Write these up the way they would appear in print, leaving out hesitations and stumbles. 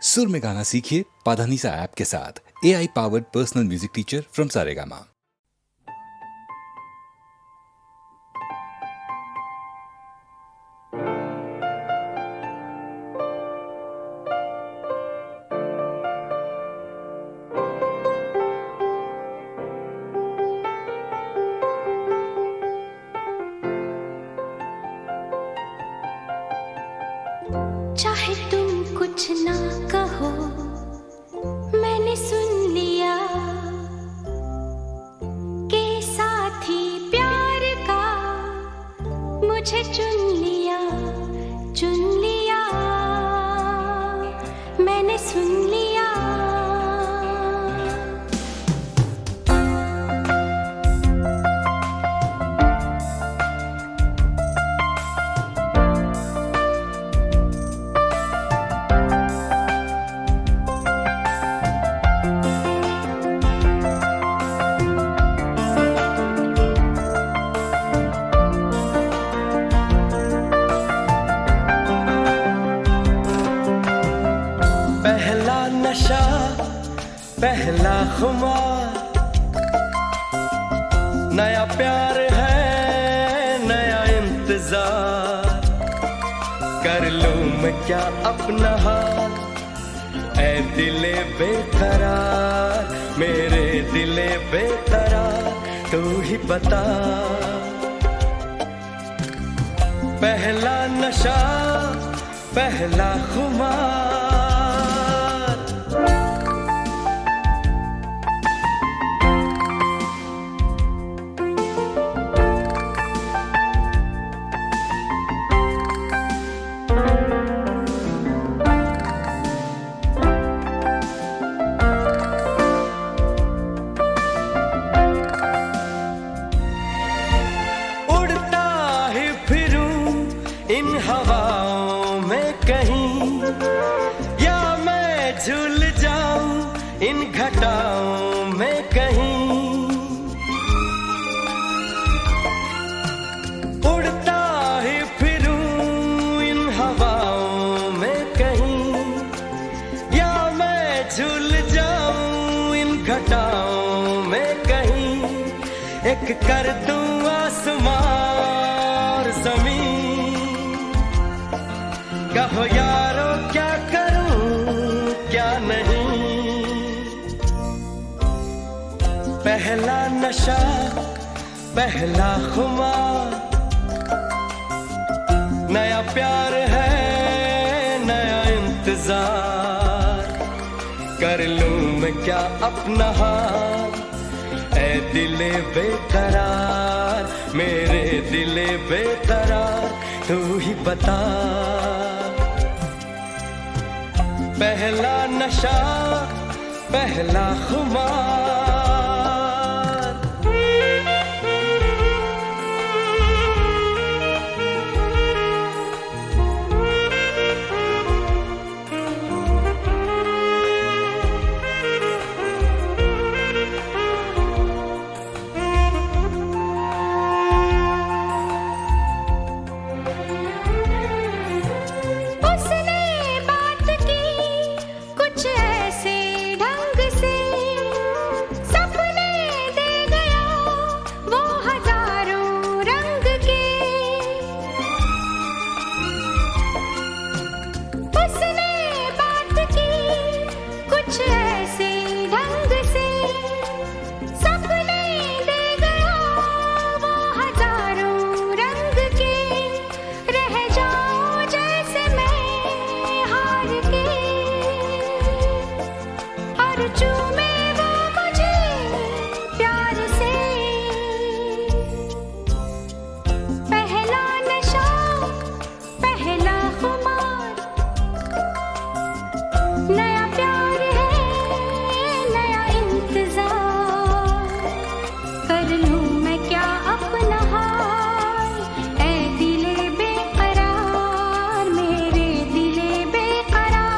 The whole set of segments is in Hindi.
सुर में गाना सीखिए पाधानीसा ऐप के साथ। AI powered personal music teacher from Saregama. चाहे तुम कुछ ना कहो, मैंने सुन लिया के साथी प्यार का मुझे चुन लिया, मैंने सुन लिया। पहला नशा, पहला खुमार, नया प्यार है, नया इंतजार। कर लूं मैं क्या अपना हाल, ऐ दिले बेकरार, मेरे दिले बेकरार, तू ही बता। पहला नशा, पहला खुमार। उड़ता ही फिरूं इन हवाओं में कहीं, या मैं झूल जाऊं इन घटाओं में कहीं। उड़ता ही फिरूं इन हवाओं में कहीं, या मैं झूल जाऊं इन घटाओं में कहीं। एक कर दूं आसमां और ज़मीन, कहो यारो क्या करूं क्या नहीं। पहला नशा, पहला खुमार, नया प्यार है, नया इंतजार। कर लूं मैं क्या अपना हाल, ऐ दिले बेकरार, मेरे दिले बेकरार, तू ही बता। पहला नशा, पहला खुमार। उसने बात की कुछ ऐसे ढंग से, सपने दे गया वो हजारों रंग के। उसने बात की कुछ ऐसे ढंग से, सपने दे गया वो हजारों रंग के। रह जाऊं जैसे मैं हार के, और चूमे वो मुझे प्यार से। पहला नशा, पहला खुमार, नया प्यार है, नया इंतजार। कर लूं मैं क्या अपना हाल, ऐ दिले बेकरार, मेरे दिले बेकरार।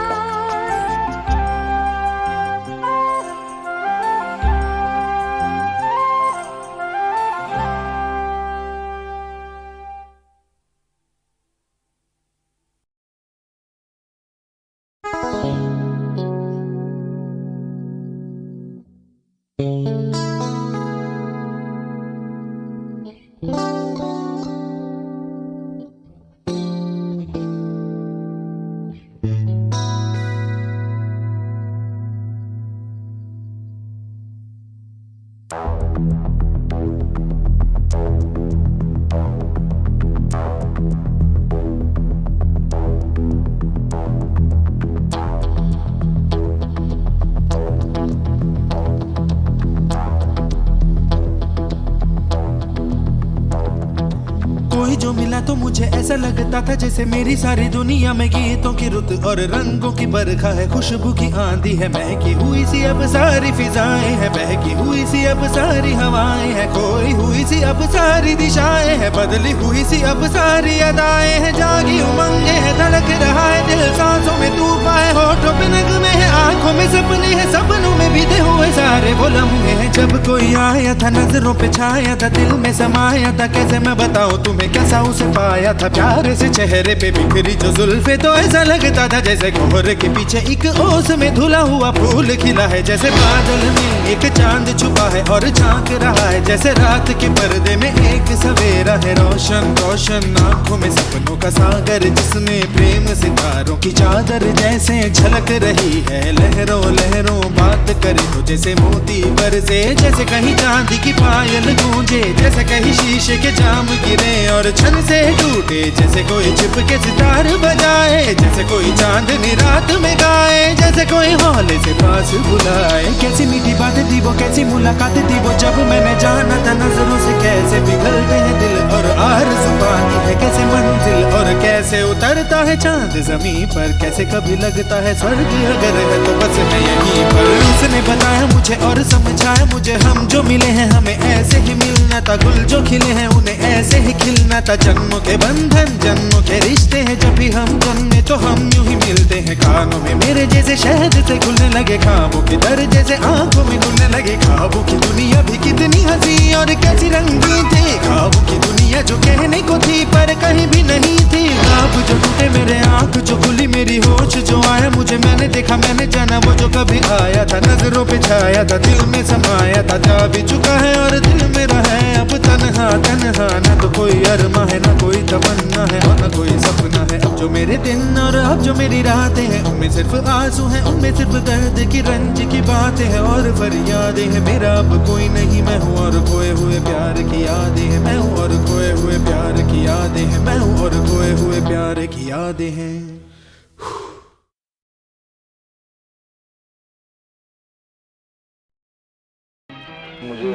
जो मिला तो मुझे ऐसा लगता था जैसे मेरी सारी दुनिया में गीतों की रुत और रंगों की बरखा है, खुशबू की आंधी है, महकी हुई सी अब सारी फिजाएं है, बहकी हुई सी अब सारी हवाएं है, खोई हुई सी अब सारी दिशाएं है, बदली हुई सी अब सारी अदाएं है, जागी उमंगे है, धड़क रहा है दिल, सांसों में तूफान है, होठों पे नगमे है, आंखों में सपने हैं, सपनों में बीते हुए सारे वो लम्हे हैं। जब कोई आया था नजरों पे छाया था, दिल में समाया था, कैसे मैं बताऊं तुम्हें कैसा उसे पाया था, प्यारे से चेहरे पे बिखरी जो जुल्फे तो ऐसा लगता था जैसे कोहरे के पीछे एक ओस में धुला हुआ फूल खिला है, जैसे बादल में एक चांद छुपा है और झांक रहा है, जैसे रात के पर्दे में एक सवेरा है, रोशन रोशन आंखों में सपनों का सागर, जिसमें प्रेम सितारों की चादर जैसे झलक रही है, लहरों लहरों बात करे तो जैसे मोती बरसे, जैसे कहीं चांदी की पायल गूंजे, जैसे कहीं शीशे के जाम गिरे और छन से टूटे, जैसे कोई छिप के सितार बजाए, जैसे कोई चांदनी रात में गाए, जैसे कोई हौले से पास बुलाए। कैसी मीठी बातें थी वो, कैसी मुलाकातें थी वो, जब मैंने जाना था नजरों से कैसे पिघलते हैं दिल और आरज़ू पाती है कैसे मंजिल, और कैसे उतरता है चांद जमीन पर, कैसे कभी लगता है स्वर्ग अगर है तो बस मैं यहीं पर। उसने बताया मुझे और समझाया मुझे, हम जो मिले हैं हमें ऐसे ही मिलना था, गुल जो खिले हैं उन्हें ऐसे ही खिलना था, जन्मों के बंधन जन्मों के रिश्ते हैं, जब भी हम जन्मे तो हम यूं ही मिलते हैं, कानों में मेरे जैसे शहद से खुलने लगे ख्वाबों के दर, जैसे आंखों में खुलने लगे ख्वाबों की दुनिया भी कितनी हंसी और कैसी रंगीन थी, ख्वाबों की दुनिया जो कहने को थी पर कहीं भी नहीं थी, ख्वाब जो टूटे मेरे आंख जो खुली मेरी होश जो आया मुझे, मैंने देखा मैंने जाना वो जो कभी आया था, नजरों पे छाया था दिल में समाया था, जा भी चुका है और दिल मेरा है अब तन्हा तन्हा, न तो कोई अरमा है न कोई तमन्ना है और न कोई सपना है, अब जो मेरे दिन और अब जो मेरी रातें हैं उनमें सिर्फ आंसू हैं, उनमें सिर्फ दर्द की रंज की बातें हैं और फरियादें हैं, मेरा अब कोई नहीं मैं हूँ और खोए हुए प्यार की यादें हैं, मैं हूँ और खोए हुए प्यार की यादें हैं, मैं हूँ और खोए हुए प्यार की यादें हैं। मुझे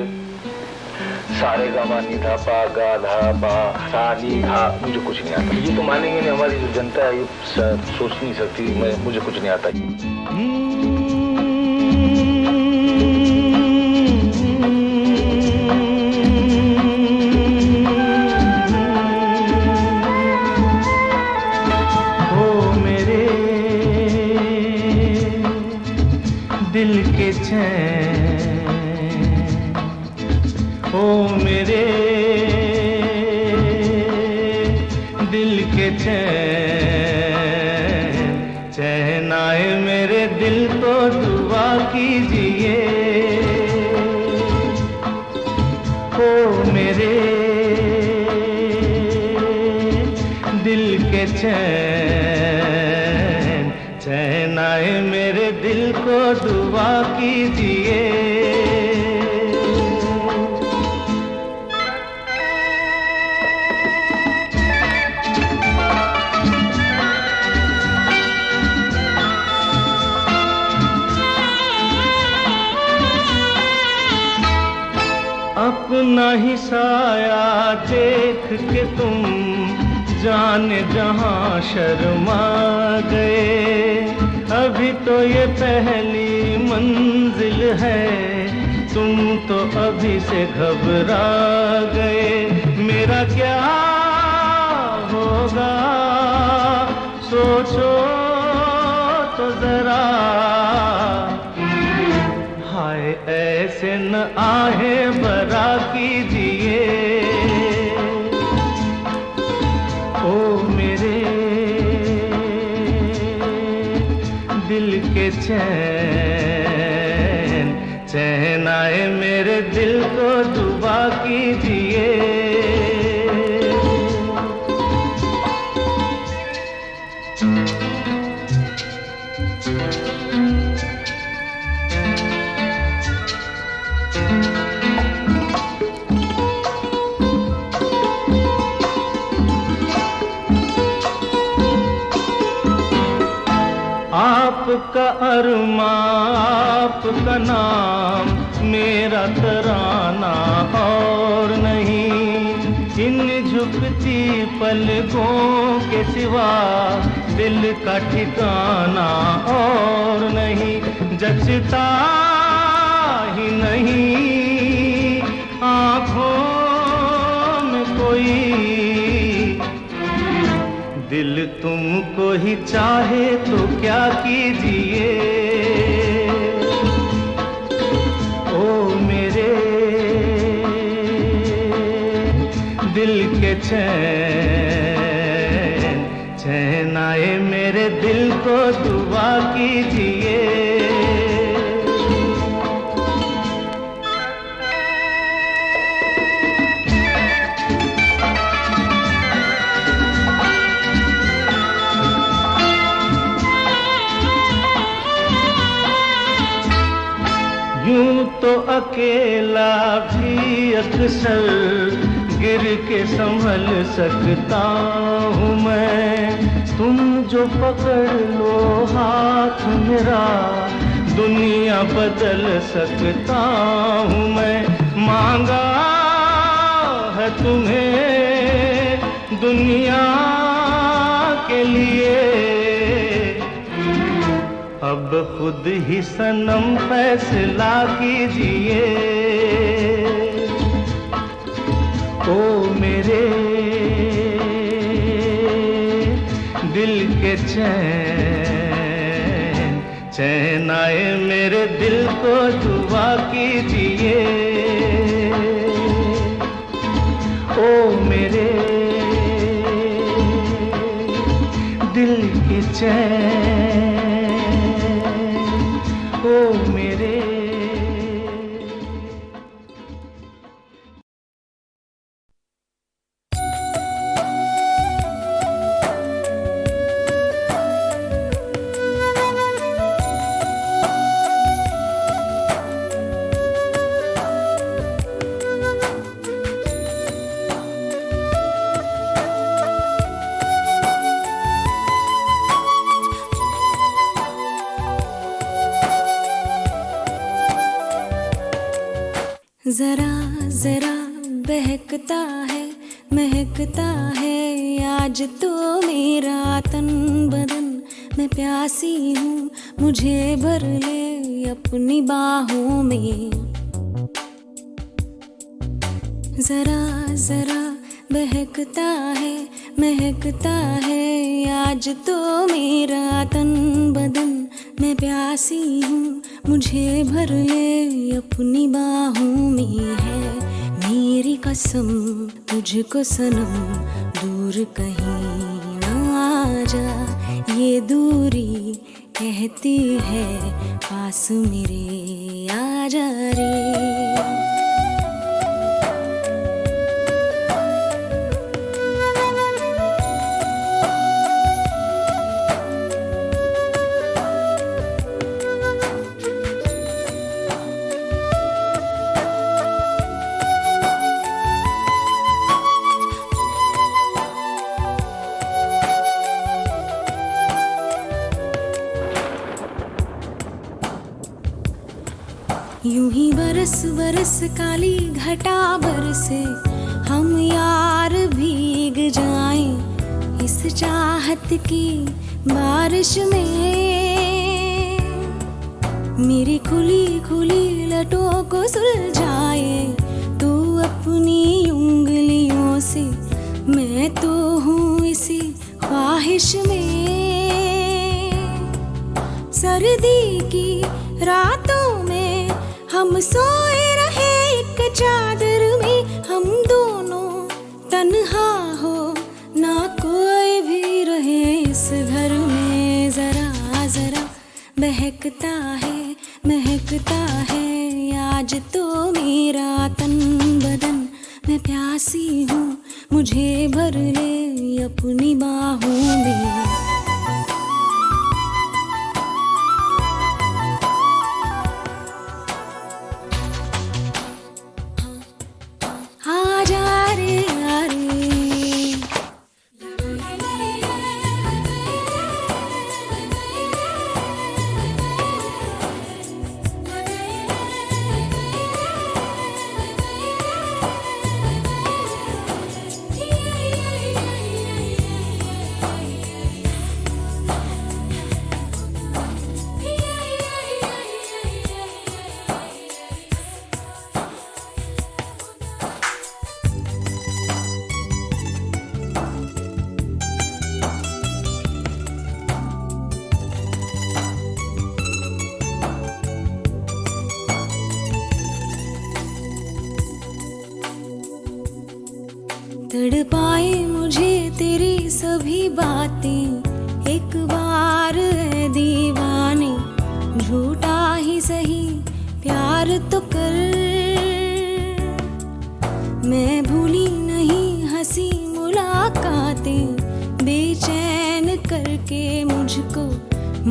सारे गामा नी धा पा गा धा पा सा नी धा मुझे कुछ नहीं आता। ये तो मानेंगे नहीं, हमारी जो जनता है ये सोच नहीं सकती, मुझे कुछ नहीं आता। ओ मेरे दिल के चैन, ओ मेरे दिल के चैन, चैन आए मेरे दिल को दुआ कीजिए, ओ मेरे दिल के चैन, चैन आए मेरे दिल को दुआ कीजिए। अपना ही साया देख के तुम जाने जहां शर्मा गए, अभी तो ये पहली मंजिल है, तुम तो अभी से घबरा गए, मेरा क्या होगा सोचो तो जरा, हाय ऐसे न आहे बरा कीजिए, ओ मेरे दिल के चैन, चैन आए मेरे दिल को दुआ कीजिए। आपका अरमा आपका नाम मेरा तराना और नहीं, इन झुकती पलकों के सिवा दिल का ठिकाना और नहीं, जचता ही नहीं आँखों में कोई, दिल तुमको ही चाहे तो क्या कीजिए। ओ मेरे दिल के चैन, चैन आए मेरे दिल को दुआ कीजिए। यूं तो अकेला भी अक्सर गिर के संभल सकता हूँ मैं, तुम जो पकड़ लो हाथ मेरा दुनिया बदल सकता हूँ मैं। मांगा है तुम्हें दुनिया के लिए, अब खुद ही सनम फैसला कीजिए। ओ मेरे दिल के चैन, चैन आए मेरे दिल को दुआ कीजिए। ओ मेरे दिल के चैन, ओ मेरे। जरा जरा बहकता है महकता है आज तो मेरा तन बदन, मैं प्यासी हूँ मुझे भर ले अपनी बाहों में। जरा जरा बहकता है महकता है आज तो मेरा तन बदन, मैं प्यासी हूँ मुझे भर ले अपनी बाहों में। है मेरी कसम तुझको सनम दूर कहीं ना जा, ये दूरी कहती है पास मेरे आ जा रे। यूं ही बरस बरस काली घटा बरसे, हम यार भीग जाएं इस चाहत की बारिश में। मेरी खुली खुली लटों को सुलझाए तू अपनी उंगलियों से, मैं तो हूँ इसी ख्वाहिश में। सर्दी की रातों में हम सोए रहे एक चादर में, हम दोनों तन्हा हो ना कोई भी रहे इस घर में। जरा जरा बहकता है महकता है आज तो मेरा तन बदन, मैं प्यासी हूँ मुझे भर ले अपनी बाहों में। तड़पाए मुझे तेरी सभी बातें। एक बार है दीवाने, झूठा ही सही प्यार तो कर। मैं भूली नहीं हंसी मुलाकातें, बेचैन करके मुझको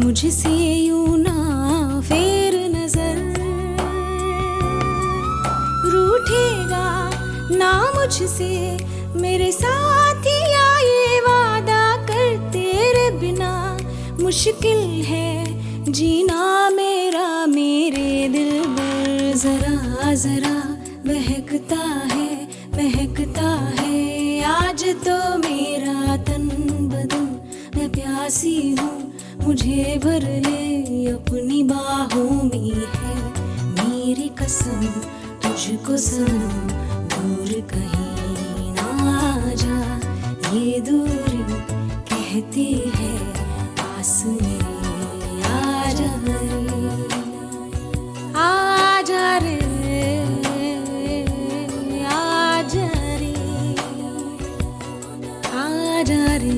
मुझसे यूं ना फेर नजर। रूठेगा ना मुझसे मेरे साथिया, ये वादा कर तेरे बिना मुश्किल है जीना मेरा मेरे दिल पर। जरा जरा महकता है आज तो मेरा तन बदन। मैं प्यासी हूँ, मुझे भर ले अपनी बाहों में है मेरी कसम। तुझको सनम दूर कहीं ना जा, ये दूरी कहती है पास मेरे आजा रे, आजा रे, आजा रे, आजा रे।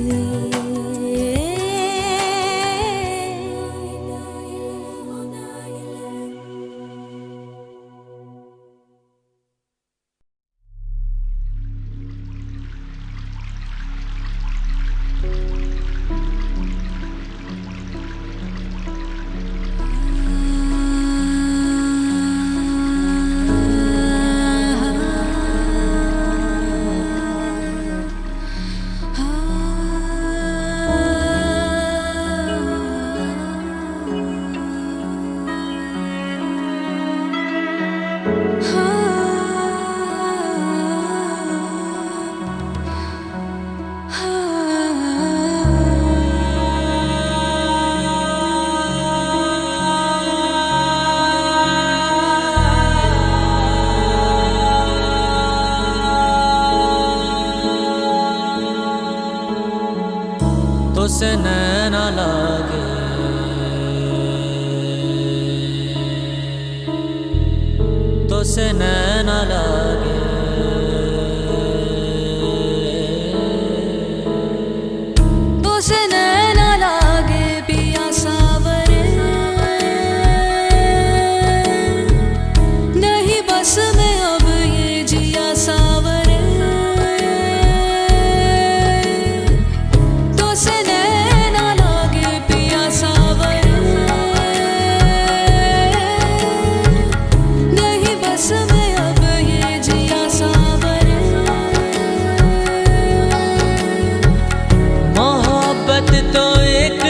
से नैना लागे, तो से नैना लागे, तो से नैना लागे पिया सावरे। नहीं बस में अब ये जिया सावरे। तो से तो एक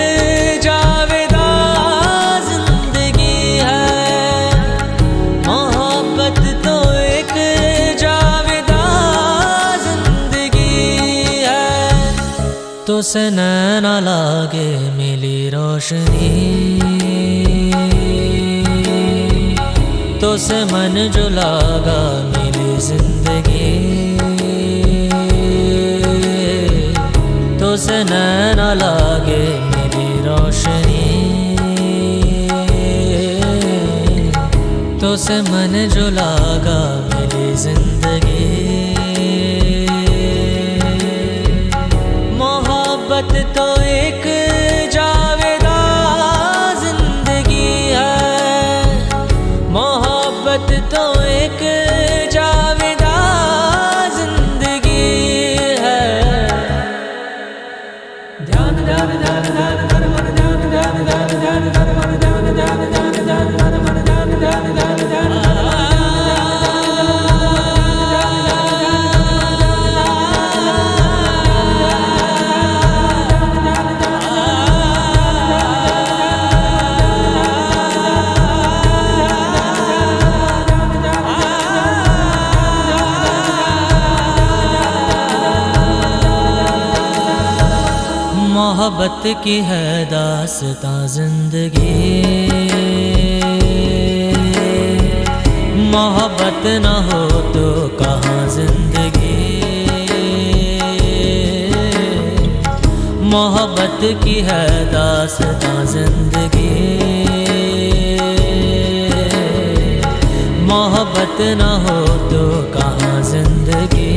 जावेदा जिंदगी है, मोहब्बत तो एक जावेदा जिंदगी है। तो से नैना लागे मिली रोशनी, तो से मन जो लागा मिली जिंदगी। तो से नैना लागे मेरी रोशनी, तो से मन जो लागा मेरी जिंदगी। मोहब्बत तो एक जावेदा जिंदगी है, मोहब्बत तो एक जावेदा जिंदगी है। ध्यान ध्यान ध्यान ध्यान ध्यान ध्यान ध्यान ध्यान ध्यान ध्यान ध्यान ध्यान ध्यान ध्यान ध्यान ध्यान ध्यान। मोहब्बत की है दास्तां जिंदगी, मोहब्बत न हो तो कहाँ जिंदगी। मोहब्बत की है दास्तां जिंदगी, मोहब्बत न हो तो कहाँ जिंदगी।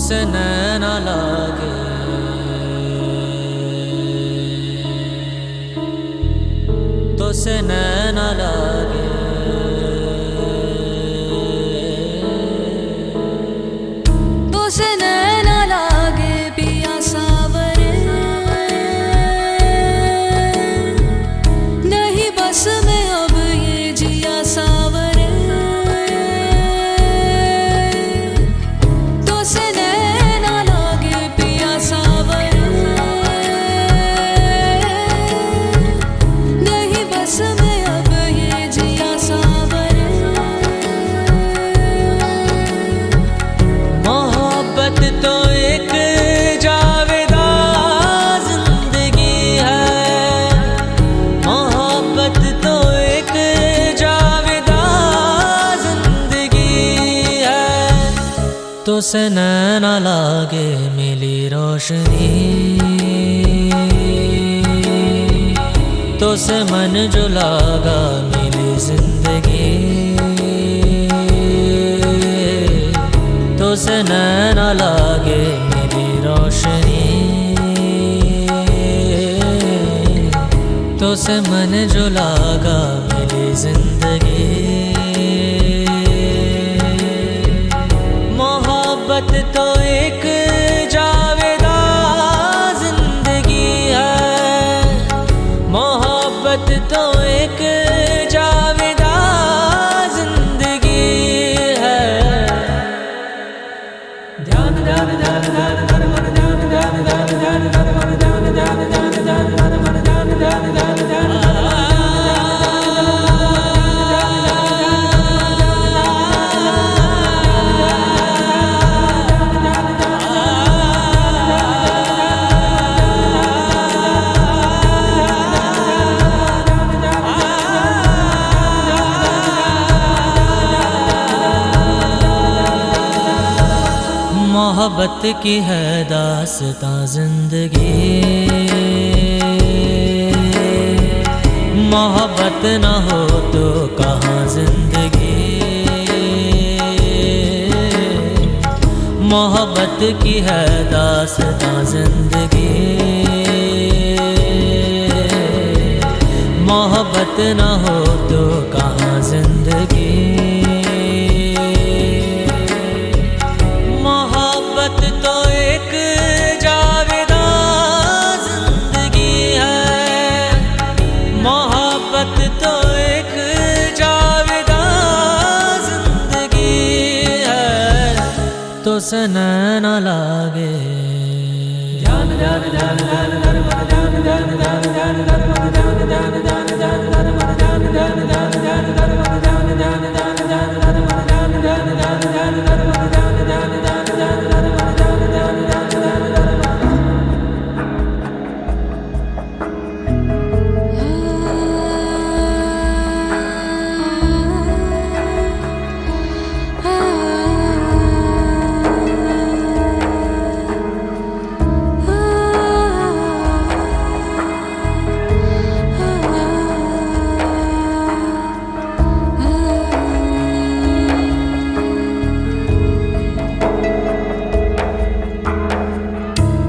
से नैना लागे, तो से नैना लागे, तो से नैना लागे पिया सावरे, नहीं बस में अब ये जिया सावरे, तो से नैना लागे पिया सावरे, नहीं बस में अब ये जिया सावरे। मोहब्बत तो एक जावेदा जिंदगी है, मोहब्बत तो एक जावेदा जिंदगी है, तो से नैना लागे मिली रोशनी, तो से मन जो लागा मिली जिंदगी, तो से नैना लागे मेरी रोशनी, तो से मन जो लागा मेरी जिंदगी। मोहब्बत तो एक जावेदा जिंदगी है, मोहब्बत तो एक जावेदा जिंदगी है। ध्यान ध्यान ध्यान ध्यान ध्यान मन ध्यान ध्यान ध्यान ध्यान ध्यान मन ध्यान ध्यान ध्यान ध्यान ध्यान मन ध्यान ध्यान ध्यान ध्यान मोहब्बत की है दास्तां जिंदगी, मोहब्बत न हो तो कहाँ जिंदगी, मोहब्बत की है दास्तां जिंदगी, मोहब्बत न हो तो कहाँ जिंदगी। मोहब्बत तो एक जावेदा जिंदगी है, मोहब्बत तो एक जावेदा जिंदगी है, तो से नैना लागे। ध्यान ध्यान ध्यान ध्यान ध्यान मन ध्यान ध्यान ध्यान ध्यान ध्यान मन ध्यान ध्यान ध्यान ध्यान ध्यान मन ध्यान ध्यान ध्यान ध्यान ध्यान मन ध्यान ध्यान ध्यान ध्यान ध्यान मन ध्यान ध्यान ध्यान ध्यान ध्यान मन ध्यान ध्यान ध्यान ध्यान ध्यान मन ध्यान ध्यान ध्यान ध्यान ध्यान।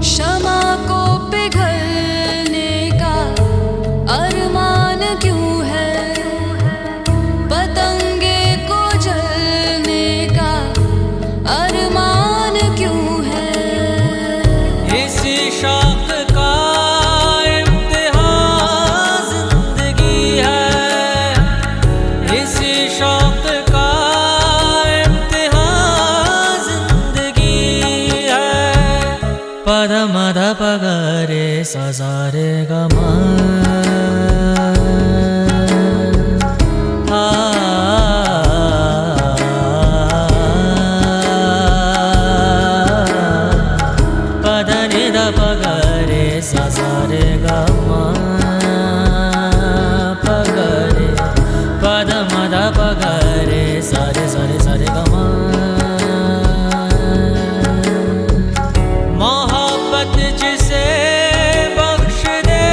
क्षमा को पिघलने का अरमान क्यों है, पतंगे को जलने का अरमान क्यों है। इसी शौक का इम्तिहान जिंदगी है, इसी शौक का इम्तिहान जिंदगी है। पद मद पगरे सजारे गमा पद निद पगरे सजारे गमा पगरे पद मद पगरे सारे सारे सारे गमा। मोहब्बत जिसे बख्श दे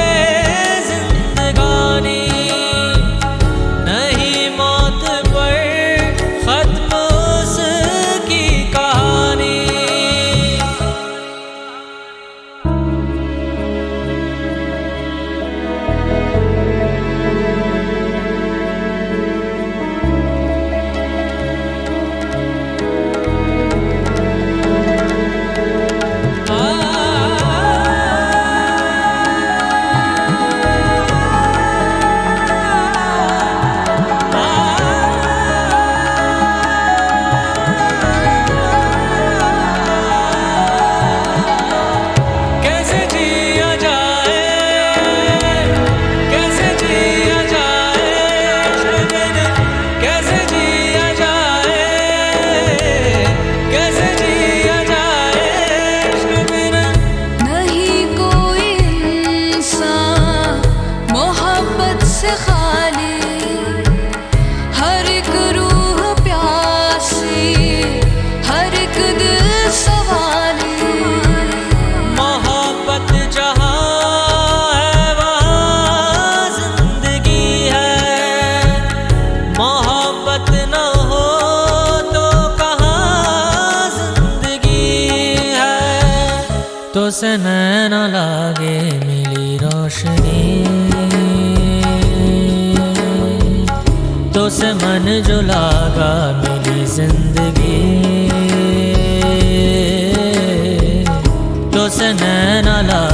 से नैना लागे मिली रोशनी, तो से मन जो लागा मिली जिंदगी, तो से नैना लागे